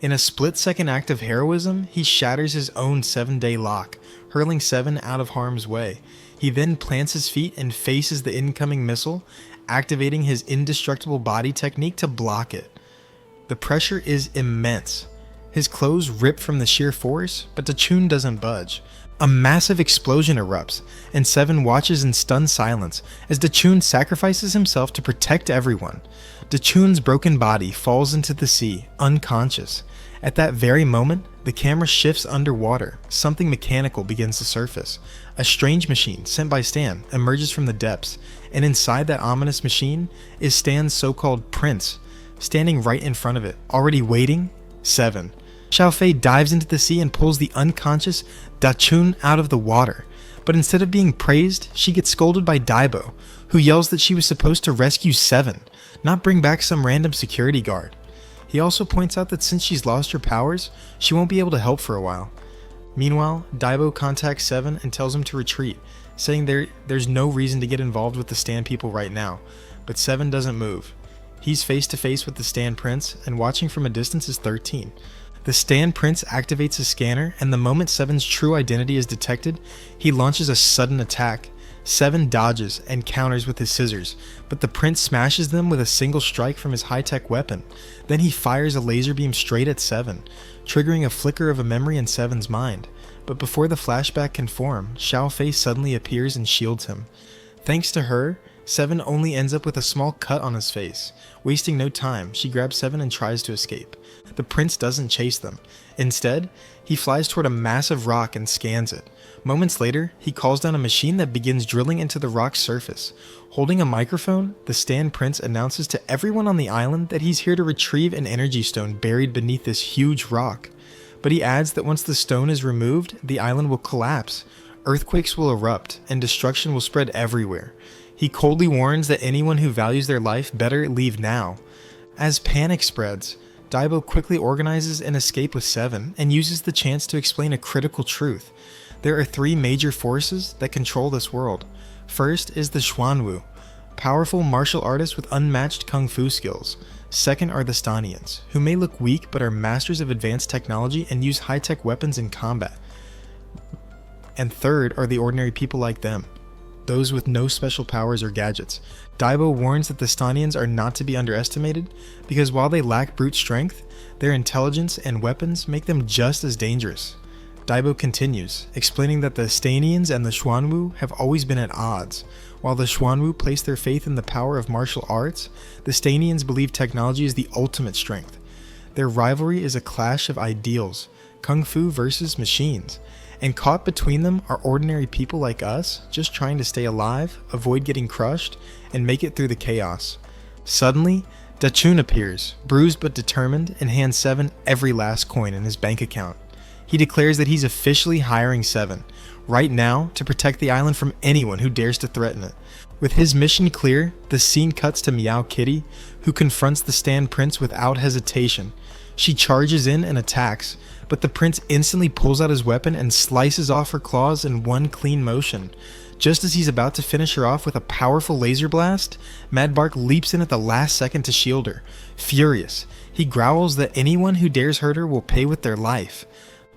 In a split-second act of heroism, he shatters his own 7-day lock, hurling 7 out of harm's way. He then plants his feet and faces the incoming missile, activating his indestructible body technique to block it. The pressure is immense. His clothes rip from the sheer force, but Dachun doesn't budge. A massive explosion erupts, and 7 watches in stunned silence as Dachun sacrifices himself to protect everyone. Dachun's broken body falls into the sea, unconscious. At that very moment, the camera shifts underwater. Something mechanical begins to surface. A strange machine, sent by Stan, emerges from the depths, and inside that ominous machine is Stan's so-called prince, standing right in front of it, already waiting. 7. Xiaofei dives into the sea and pulls the unconscious Dachun out of the water. But instead of being praised, she gets scolded by Daibo, who yells that she was supposed to rescue 7, not bring back some random security guard. He also points out that since she's lost her powers, she won't be able to help for a while. Meanwhile, Daibo contacts 7 and tells him to retreat, saying there's no reason to get involved with the Stan people right now, but 7 doesn't move. He's face to face with the Stan Prince, and watching from a distance is 13. The Stan Prince activates a scanner, and the moment 7's true identity is detected, he launches a sudden attack. 7 dodges and counters with his scissors, but the prince smashes them with a single strike from his high-tech weapon. Then he fires a laser beam straight at 7, triggering a flicker of a memory in 7's mind. But before the flashback can form, Xiaofei suddenly appears and shields him. Thanks to her, 7 only ends up with a small cut on his face. Wasting no time, she grabs 7 and tries to escape. The prince doesn't chase them. Instead, he flies toward a massive rock and scans it. Moments later, he calls down a machine that begins drilling into the rock's surface. Holding a microphone, the Stan Prince announces to everyone on the island that he's here to retrieve an energy stone buried beneath this huge rock. But he adds that once the stone is removed, the island will collapse, earthquakes will erupt, and destruction will spread everywhere. He coldly warns that anyone who values their life better leave now. As panic spreads, Daibo quickly organizes an escape with 7 and uses the chance to explain a critical truth. There are 3 major forces that control this world. First is the Xuanwu, powerful martial artists with unmatched kung fu skills. Second are the Stanians, who may look weak but are masters of advanced technology and use high-tech weapons in combat. And third are the ordinary people like them, those with no special powers or gadgets. Daibo warns that the Stanians are not to be underestimated, because while they lack brute strength, their intelligence and weapons make them just as dangerous. Daibo continues, explaining that the Stanians and the Xuanwu have always been at odds. While the Xuanwu place their faith in the power of martial arts, the Stanians believe technology is the ultimate strength. Their rivalry is a clash of ideals, kung fu versus machines, and caught between them are ordinary people like us, just trying to stay alive, avoid getting crushed, and make it through the chaos. Suddenly, Dachun appears, bruised but determined, and hands 7 every last coin in his bank account. He declares that he's officially hiring 7, right now, to protect the island from anyone who dares to threaten it. With his mission clear, the scene cuts to Meow Kitty, who confronts the Stan Prince without hesitation. She charges in and attacks, but the prince instantly pulls out his weapon and slices off her claws in one clean motion. Just as he's about to finish her off with a powerful laser blast, Mad Bark leaps in at the last second to shield her. Furious, he growls that anyone who dares hurt her will pay with their life.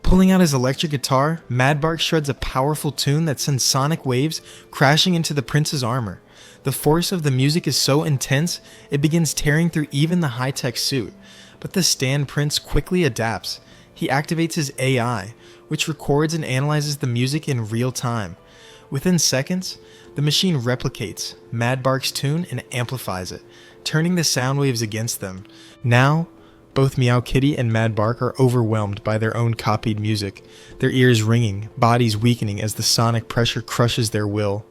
Pulling out his electric guitar, Mad Bark shreds a powerful tune that sends sonic waves crashing into the prince's armor. The force of the music is so intense, it begins tearing through even the high-tech suit. But the Stan Prince quickly adapts. He activates his AI, which records and analyzes the music in real time. Within seconds, the machine replicates Mad Bark's tune and amplifies it, turning the sound waves against them. Now, both Meow Kitty and Mad Bark are overwhelmed by their own copied music, their ears ringing, bodies weakening as the sonic pressure crushes their will.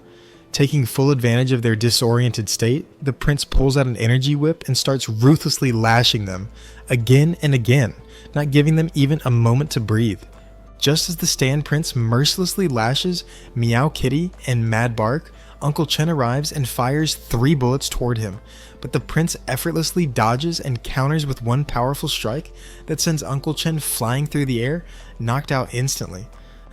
Taking full advantage of their disoriented state, the prince pulls out an energy whip and starts ruthlessly lashing them, again and again, not giving them even a moment to breathe. Just as the Stan Prince mercilessly lashes Meow Kitty and Mad Bark, Uncle Chen arrives and fires 3 bullets toward him, but the prince effortlessly dodges and counters with one powerful strike that sends Uncle Chen flying through the air, knocked out instantly.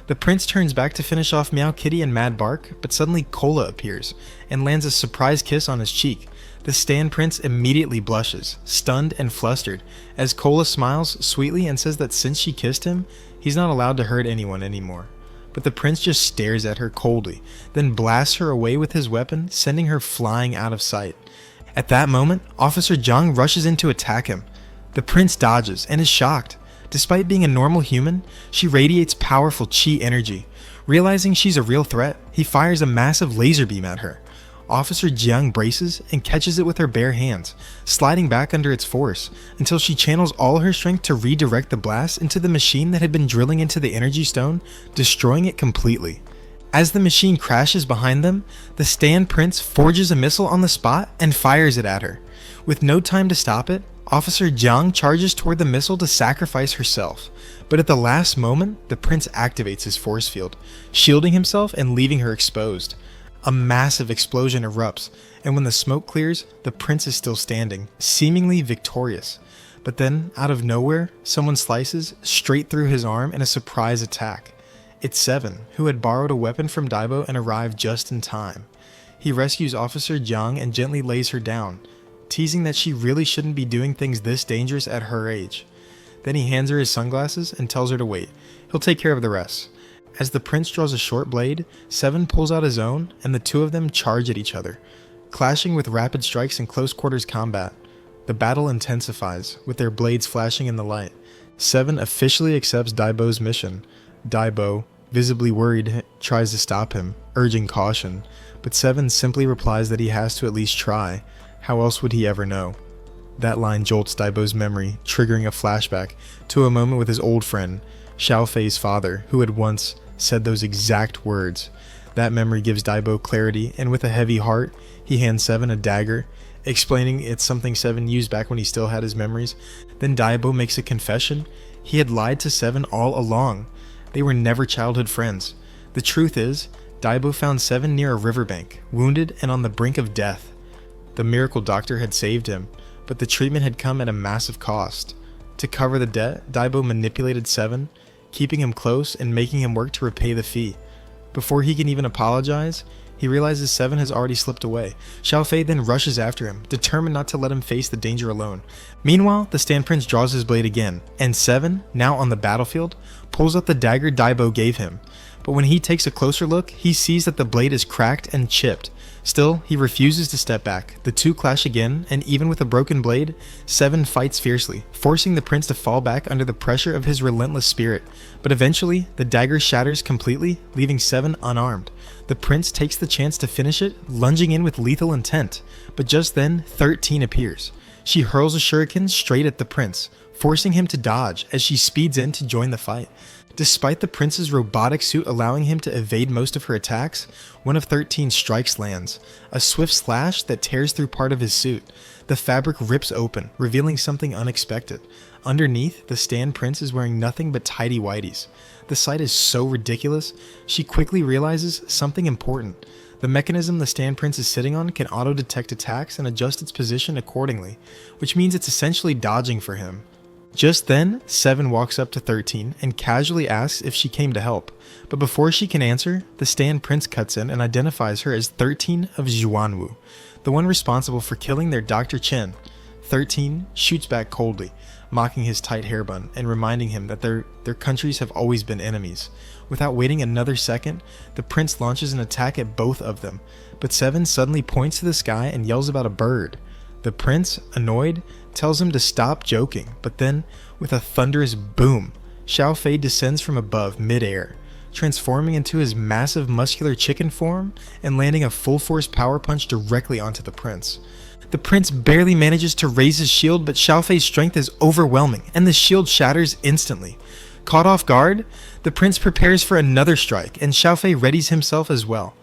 The prince turns back to finish off Meow Kitty and Mad Bark, but suddenly Cola appears and lands a surprise kiss on his cheek. The Stan Prince immediately blushes, stunned and flustered, as Cola smiles sweetly and says that since she kissed him, he's not allowed to hurt anyone anymore. But the prince just stares at her coldly, then blasts her away with his weapon, sending her flying out of sight. At that moment, Officer Zhang rushes in to attack him. The prince dodges and is shocked. Despite being a normal human, she radiates powerful chi energy. Realizing she's a real threat, he fires a massive laser beam at her. Officer Jiang braces and catches it with her bare hands, sliding back under its force until she channels all her strength to redirect the blast into the machine that had been drilling into the energy stone, destroying it completely. As the machine crashes behind them, the Stand Prince forges a missile on the spot and fires it at her. With no time to stop it, Officer Jiang charges toward the missile to sacrifice herself, but at the last moment, the prince activates his force field, shielding himself and leaving her exposed. A massive explosion erupts, and when the smoke clears, the prince is still standing, seemingly victorious. But then, out of nowhere, someone slices straight through his arm in a surprise attack. It's Seven, who had borrowed a weapon from Daibo and arrived just in time. He rescues Officer Jiang and gently lays her down, teasing that she really shouldn't be doing things this dangerous at her age. Then he hands her his sunglasses and tells her to wait. He'll take care of the rest. As the prince draws a short blade, Seven pulls out his own, and the two of them charge at each other, clashing with rapid strikes and close quarters combat. The battle intensifies, with their blades flashing in the light. Seven officially accepts Daibo's mission. Daibo, visibly worried, tries to stop him, urging caution, but Seven simply replies that he has to at least try. How else would he ever know? That line jolts Daibo's memory, triggering a flashback to a moment with his old friend, Xiao Fei's father, who had once said those exact words. That memory gives Daibo clarity, and with a heavy heart, he hands Seven a dagger, explaining it's something Seven used back when he still had his memories. Then Daibo makes a confession. He had lied to Seven all along. They were never childhood friends. The truth is, Daibo found Seven near a riverbank, wounded and on the brink of death. The miracle doctor had saved him, but the treatment had come at a massive cost. To cover the debt, Daibo manipulated Seven, keeping him close and making him work to repay the fee. Before he can even apologize, he realizes Seven has already slipped away. Xiao Fei then rushes after him, determined not to let him face the danger alone. Meanwhile, the Stand Prince draws his blade again, and Seven, now on the battlefield, pulls out the dagger Daibo gave him. But when he takes a closer look, he sees that the blade is cracked and chipped. Still, he refuses to step back. The two clash again, and even with a broken blade, Seven fights fiercely, forcing the prince to fall back under the pressure of his relentless spirit. But eventually, the dagger shatters completely, leaving Seven unarmed. The prince takes the chance to finish it, lunging in with lethal intent. But just then, 13 appears. She hurls a shuriken straight at the prince, forcing him to dodge as she speeds in to join the fight. Despite the prince's robotic suit allowing him to evade most of her attacks, one of 13's strikes lands, a swift slash that tears through part of his suit. The fabric rips open, revealing something unexpected. Underneath, the Stand Prince is wearing nothing but tidy whities. The sight is so ridiculous, she quickly realizes something important. The mechanism the Stand Prince is sitting on can auto-detect attacks and adjust its position accordingly, which means it's essentially dodging for him. Just then, Seven walks up to 13 and casually asks if she came to help, but before she can answer, the Stand Prince cuts in and identifies her as 13 of Xuanwu, the one responsible for killing their Dr. Chen. 13 shoots back coldly, mocking his tight hairbun and reminding him that their countries have always been enemies. Without waiting another second, the prince launches an attack at both of them, but Seven suddenly points to the sky and yells about a bird. The prince, annoyed, tells him to stop joking, but then, with a thunderous boom, Xiao Fei descends from above mid-air, transforming into his massive muscular chicken form and landing a full-force power punch directly onto the prince. The prince barely manages to raise his shield, but Xiao Fei's strength is overwhelming, and the shield shatters instantly. Caught off guard, the prince prepares for another strike, and Xiao Fei readies himself as well.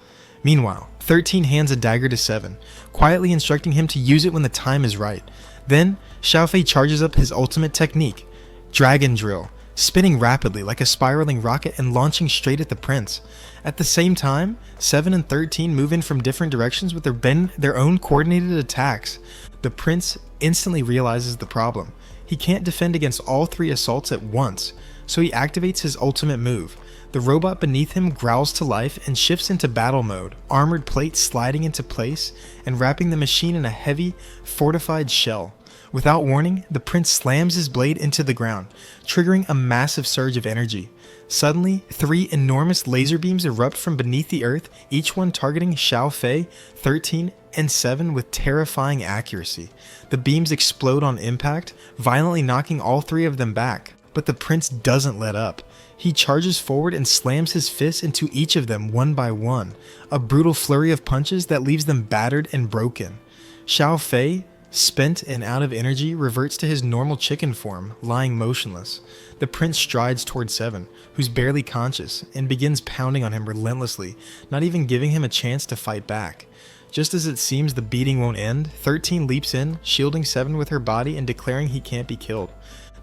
Meanwhile, 13 hands a dagger to Seven, quietly instructing him to use it when the time is right. Then, Xiao Fei charges up his ultimate technique, Dragon Drill, spinning rapidly like a spiraling rocket and launching straight at the prince. At the same time, 7 and 13 move in from different directions with their own coordinated attacks. The prince instantly realizes the problem. He can't defend against all three assaults at once, so he activates his ultimate move. The robot beneath him growls to life and shifts into battle mode, armored plates sliding into place and wrapping the machine in a heavy, fortified shell. Without warning, the prince slams his blade into the ground, triggering a massive surge of energy. Suddenly, 3 enormous laser beams erupt from beneath the earth, each one targeting Xiao Fei, 13, and 7 with terrifying accuracy. The beams explode on impact, violently knocking all 3 of them back. But the prince doesn't let up. He charges forward and slams his fists into each of them one by one, a brutal flurry of punches that leaves them battered and broken. Xiao Fei, spent and out of energy, reverts to his normal chicken form, lying motionless. The prince strides towards Seven, who's barely conscious, and begins pounding on him relentlessly, not even giving him a chance to fight back. Just as it seems the beating won't end, 13 leaps in, shielding Seven with her body and declaring he can't be killed.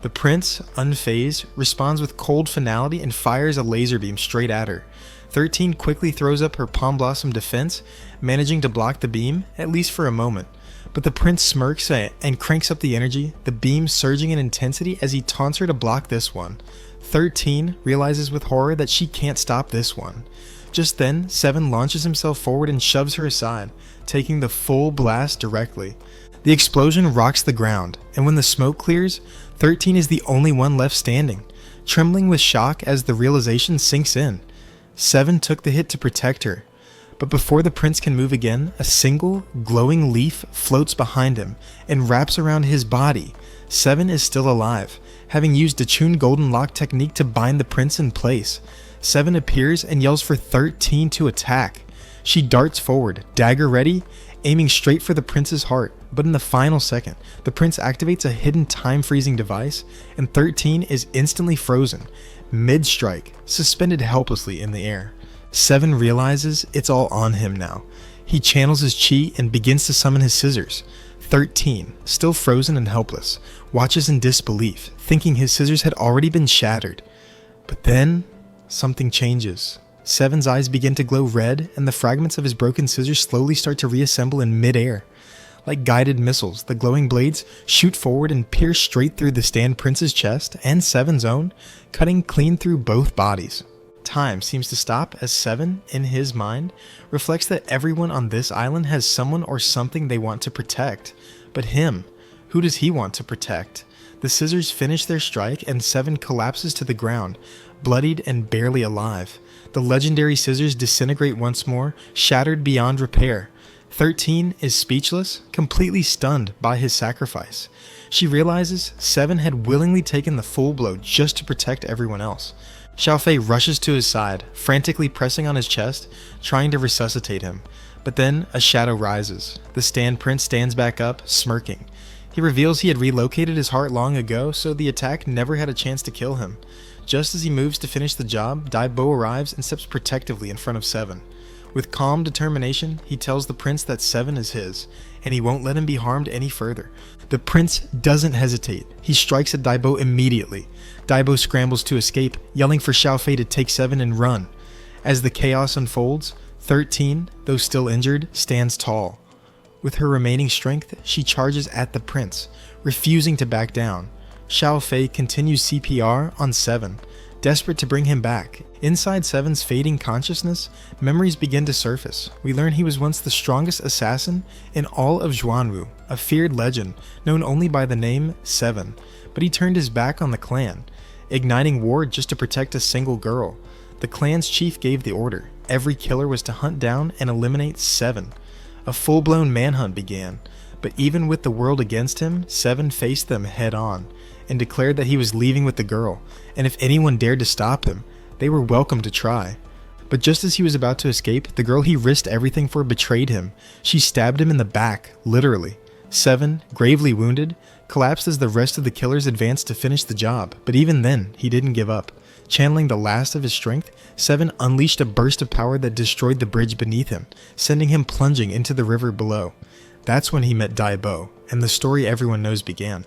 The prince, unfazed, responds with cold finality and fires a laser beam straight at her. 13 quickly throws up her Palm Blossom defense, managing to block the beam, at least for a moment. But the prince smirks and cranks up the energy, the beam surging in intensity as he taunts her to block this one. 13 realizes with horror that she can't stop this one. Just then, Seven launches himself forward and shoves her aside, taking the full blast directly. The explosion rocks the ground, and when the smoke clears, 13 is the only one left standing, trembling with shock as the realization sinks in. Seven took the hit to protect her, but before the prince can move again, a single, glowing leaf floats behind him and wraps around his body. Seven is still alive, having used the Chun Golden Lock technique to bind the prince in place. Seven appears and yells for 13 to attack. She darts forward, dagger ready, aiming straight for the prince's heart, but in the final second, the prince activates a hidden time-freezing device, and 13 is instantly frozen, mid-strike, suspended helplessly in the air. Seven realizes it's all on him now. He channels his chi and begins to summon his scissors. 13, still frozen and helpless, watches in disbelief, thinking his scissors had already been shattered. But then, something changes. Seven's eyes begin to glow red, and the fragments of his broken scissors slowly start to reassemble in mid-air. Like guided missiles, the glowing blades shoot forward and pierce straight through the Stand Prince's chest and Seven's own, cutting clean through both bodies. Time seems to stop as Seven, in his mind, reflects that everyone on this island has someone or something they want to protect. But him, who does he want to protect? The scissors finish their strike and Seven collapses to the ground, bloodied and barely alive. The legendary scissors disintegrate once more, shattered beyond repair. 13 is speechless, completely stunned by his sacrifice. She realizes Seven had willingly taken the full blow just to protect everyone else. Xiao Fei rushes to his side, frantically pressing on his chest, trying to resuscitate him. But then a shadow rises. The Stand Prince stands back up, smirking. He reveals he had relocated his heart long ago, so the attack never had a chance to kill him. Just as he moves to finish the job, Daibo arrives and steps protectively in front of Seven. With calm determination, he tells the prince that Seven is his, and he won't let him be harmed any further. The prince doesn't hesitate. He strikes at Daibo immediately. Daibo scrambles to escape, yelling for Xiao Fei to take Seven and run. As the chaos unfolds, 13, though still injured, stands tall. With her remaining strength, she charges at the prince, refusing to back down. Xiao Fei continues CPR on Seven, desperate to bring him back. Inside Seven's fading consciousness, memories begin to surface. We learn he was once the strongest assassin in all of Zhuanwu, a feared legend known only by the name Seven, but he turned his back on the clan, igniting war just to protect a single girl. The clan's chief gave the order. Every killer was to hunt down and eliminate Seven. A full-blown manhunt began, but even with the world against him, Seven faced them head-on and declared that he was leaving with the girl, and if anyone dared to stop him, they were welcome to try. But just as he was about to escape, the girl he risked everything for betrayed him. She stabbed him in the back, literally. Seven, gravely wounded, collapsed as the rest of the killers advanced to finish the job, but even then, he didn't give up. Channeling the last of his strength, Seven unleashed a burst of power that destroyed the bridge beneath him, sending him plunging into the river below. That's when he met Daibo, and the story everyone knows began.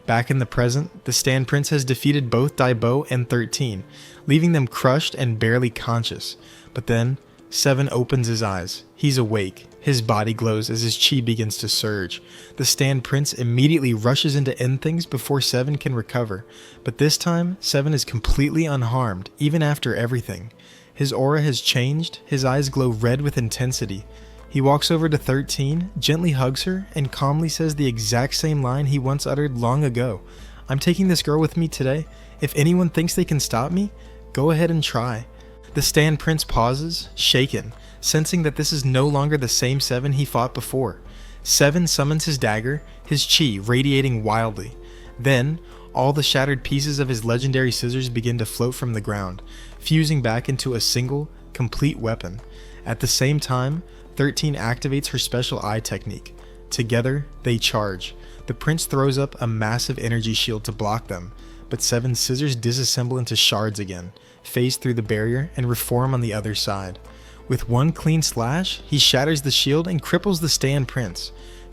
Back in the present, the Stand Prince has defeated both Daibo and 13, leaving them crushed and barely conscious. But then, Seven opens his eyes. He's awake. His body glows as his chi begins to surge. The Stand Prince immediately rushes in to end things before Seven can recover. But this time, Seven is completely unharmed, even after everything. His aura has changed, his eyes glow red with intensity. He walks over to 13, gently hugs her, and calmly says the exact same line he once uttered long ago. "I'm taking this girl with me today. If anyone thinks they can stop me, go ahead and try." The Stand Prince pauses, shaken, sensing that this is no longer the same Seven he fought before. Seven summons his dagger, his chi radiating wildly. Then, All the shattered pieces of his legendary scissors begin to float from the ground, fusing back into a single, complete weapon. At the same time, 13 activates her special eye technique. Together, they charge. The prince throws up a massive energy shield to block them, but 7's scissors disassemble into shards again, phase through the barrier, and reform on the other side. With one clean slash, he shatters the shield and cripples the stand prince.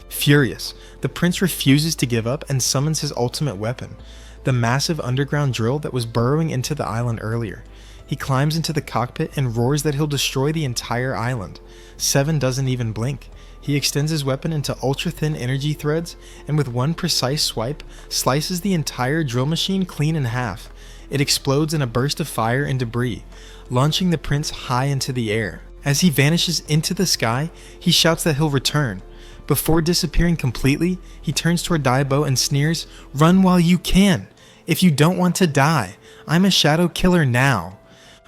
Furious, the prince refuses to give up and summons his ultimate weapon, the massive underground drill that was burrowing into the island earlier. He climbs into the cockpit and roars that he'll destroy the entire island. 7 doesn't even blink. He extends his weapon into ultra-thin energy threads and with one precise swipe, slices the entire drill machine clean in half. It explodes in a burst of fire and debris, launching the prince high into the air. As he vanishes into the sky, he shouts that he'll return. Before disappearing completely, he turns toward Daibo and sneers, "Run while you can! If you don't want to die, I'm a shadow killer now!"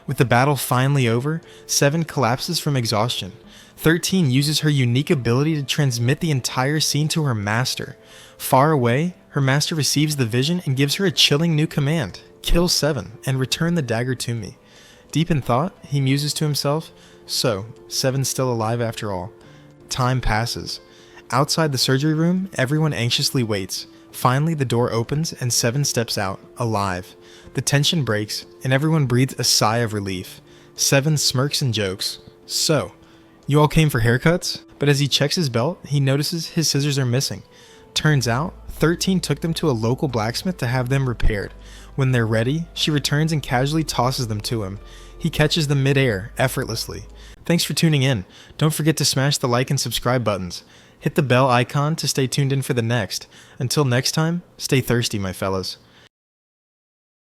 With the battle finally over, 7 collapses from exhaustion. 13 uses her unique ability to transmit the entire scene to her master. Far away, her master receives the vision and gives her a chilling new command: kill 7 and return the dagger to me. Deep in thought, he muses to himself, so 7's still alive after all. Time passes. Outside the surgery room, everyone anxiously waits. Finally, the door opens and 7 steps out, alive. The tension breaks, and everyone breathes a sigh of relief. 7 smirks and jokes. "So, you all came for haircuts?" But as he checks his belt, he notices his scissors are missing. Turns out, 13 took them to a local blacksmith to have them repaired. When they're ready, she returns and casually tosses them to him. He catches them mid-air, effortlessly. Thanks for tuning in. Don't forget to smash the like and subscribe buttons. Hit the bell icon to stay tuned in for the next. Until next time, stay thirsty, my fellas.